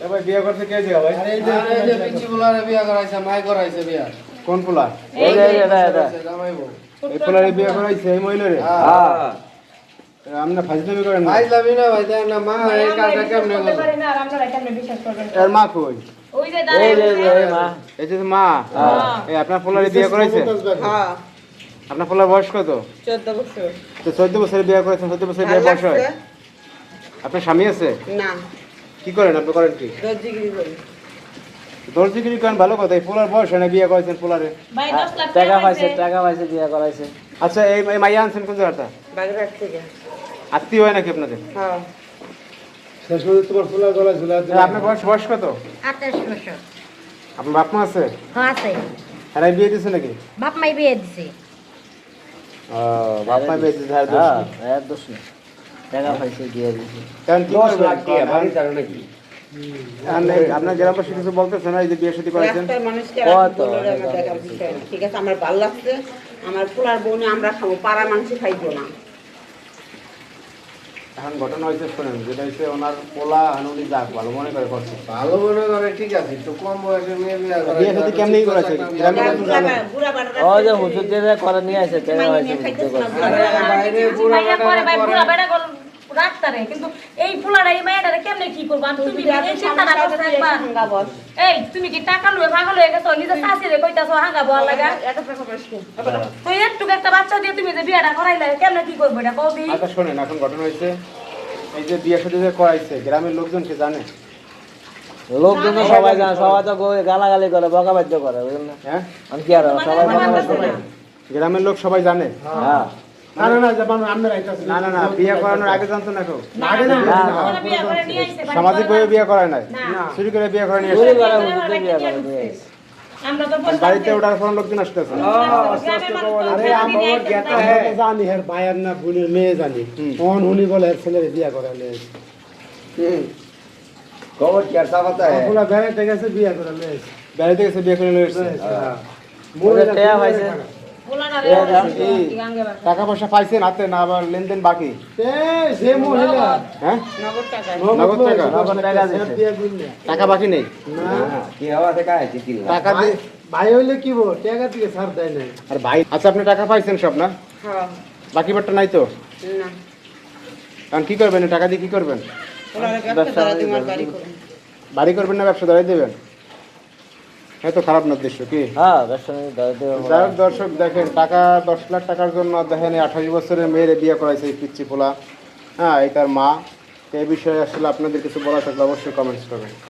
এবার বিয়ে করতে কে দিবা ভাই? আরে এই যে পিচ্চি পোলারে বিয়া করাইছে, মাই করাইছে বিয়া। কোন পোলা? এই যে এটা জামাই বউ। এই পোলারে বিয়ে করাইছে এই মহিলারে? হ্যাঁ আপনি ফাজলামি করেন না? ফাইজলামি না ভাই, দেখ না মা এই কাজটা কেমনে করতে করে। পারি না, আর আপনারা কেমনে বিশ্বাস করবেন? এর মা কই? ওই যে এই দাঁড়ায় যে আছে। মা এই যে মা। হ্যাঁ। এই আপনার পোলারে বিয়ে করাইছে? হ্যাঁ আপনার পোলার বয়স কত? 14 বছর তো 14 বছরে বিয়ে করেছেন, 14 বছরে বিয়ে বয়স হয়? আপনার স্বামী আছে? না কি করেন আপনি, করেন কি? দর্জিগিরি করি দর্জিগিরি করেন, ভালো কথা। এই পোলার বয়স হয় না বিয়ে করেছেন পোলারে? ভাই 10 লাখ টাকা পাইছে বিয়ে করাইছে। আচ্ছা এই মাইয়া আনছেন কোন জায়গাটা? বাগেরহাট থেকে আত্মীয় হয় নাকি আপনাদের? হ্যাঁ শেষ করে তোমার পোলা গলা ঝুলা আপনার বয়স কত? 28 বছর। আপনার বাপ মা আছে? হ্যাঁ আছে। আর এই বিয়ে দিচ্ছে নাকি? বাপ মাই বিয়ে দিছে। বাপ মা বিয়ে দিচ্ছে, আর দোষ হ্যাঁ নেই। এর দোষ নেই, টাকা পাইছে দিয়ে দিছে। কারণ কি করবেন? আপনার গ্রামবাসী কিছু বলতেছে না এই যে বিয়ে শাদী করেছেন? একটা মানুষকে কত? বলে আমার দেখার বিষয় না। ঠিক আছে আমার ভালো লাগছে, আমার পোলার বউ নিয়ে আমরা খাবো, পাড়া মানুষ খাইবো না। এখন ঘটনা হয়েছে শোনেন, যেটা হচ্ছে ওনার পোলা উনি যাক ভালো মনে করে করছে। ভালো মনে করে ঠিক আছে, একটু কম বয়সে মেয়ে বিয়া করাইছে। বিয়ে শাদী কেমনি করেছে? গ্রামের লোক জানে? বুড়া বাড়া ও যে হুজুর দিয়ে করে নিয়ে আসে টাকা পাইছে বুঝতে পারছি। আরে বাইরে বুড়া মাইয়া করে ভাই, বুড়া বেটা বেটা গল রাখতারে, কিন্তু এই ফুলারা এই মাইয়াটারে কেমনে কি করব? আমি তুমি এই চিন্তা না করতে একবার। এই তুমি কি টাকা লুয়ে পাগল হয়ে গেছো? নিজের শাশুড়ি কইতাছো হাঙ্গাবো লাগা। তুই একটু একটা বাচ্চা দিয়ে তুমি যে বিয়েটা করাইলে কেমনে কি করবো এটা কও দি? আচ্ছা শোনেন, এখন ঘটনা হয়েছে এই যে বিয়ে শাদী যে করাইছে গ্রামের লোকজন কি জানে? লোকজন তো সবাই জানে, সবাই তো গালাগালি করে বকাবাদ্য করে বুঝলেন না? হ্যাঁ, আমি কি আর সবাই বকাবাদ্য করে? গ্রামের লোক সবাই জানে? হ্যাঁ না না না, বিয়ে করানোর আগে জানতো না কেউ? আগে না না, ওরা বিয়ে করে নিয়ে আইছে বাড়ি সামাজিক ভাবে বিয়ে করায় নাই, না। চুরি করে বিয়ে করে নিয়ে চুরি আসছে। করে হুজুর দিয়ে বিয়ে করে নিয়ে আসে। আমরা তো বলতাম বাড়িতে যে- ওঠার পর লোকজন আসতেছে। গ্রামের মানুষ তো আরে বিয়ে আমার দিয়ে আইছে জ্ঞাতা না। হ্যাঁ জানি হের বায়ার না বোনের মেয়ে জানি কোন হুনি বলে হের ছেলের বিয়া করালে খবর কি আর চাপাতা পুরা বেড়াইতে গেছে বিয়া করালে বাড়িতে গেছে বিয়ে করে নিয়ে আসছে। ওদের টাকা পাইছে। পোলারা এই রে গাঙ্গে বাসা। টাকা পয়সা পাইছেন হাতে না, আবার লেনদেন বাকি? যে মহিলা হ্যাঁ, নগদ টাকা নগদ টাকা? নগদ টাকা দিছে। বিয়া করলে টাকা বাকি নেই? কি হওয়া থেকে আইছি কি টাকা দিয়ে ভাই হইলে কি বল টাকা থেকে ছাড় দেয় না আর ভাই, আচ্ছা আপনি টাকা পাইছেন সব না? হ্যাঁ বাকি বাটটা নাই তো? না কারণ কি করবেন এই টাকা দিয়ে, কি করবেন? পোলারে ব্যবসা দ্বারা তোমার বাড়ি করুন। বাড়ি করবেন না ব্যবসা দাঁড়িয়ে দেবেন? হ্যাঁ, তো খারাপ না উদ্দেশ্য কি? হ্যাঁ ব্যবসা নিয়ে যাই হোক দর্শক, দেখেন টাকা 10 লাখ টাকার জন্য দেখেন এই 28 বছরের মেয়েরে বিয়ে করাইছে এই পিচ্চি পোলা। হ্যাঁ, এই তার মা। এই বিষয়ে আসলে আপনাদের কিছু বলা থাকলে অবশ্যই কমেন্টস করবেন।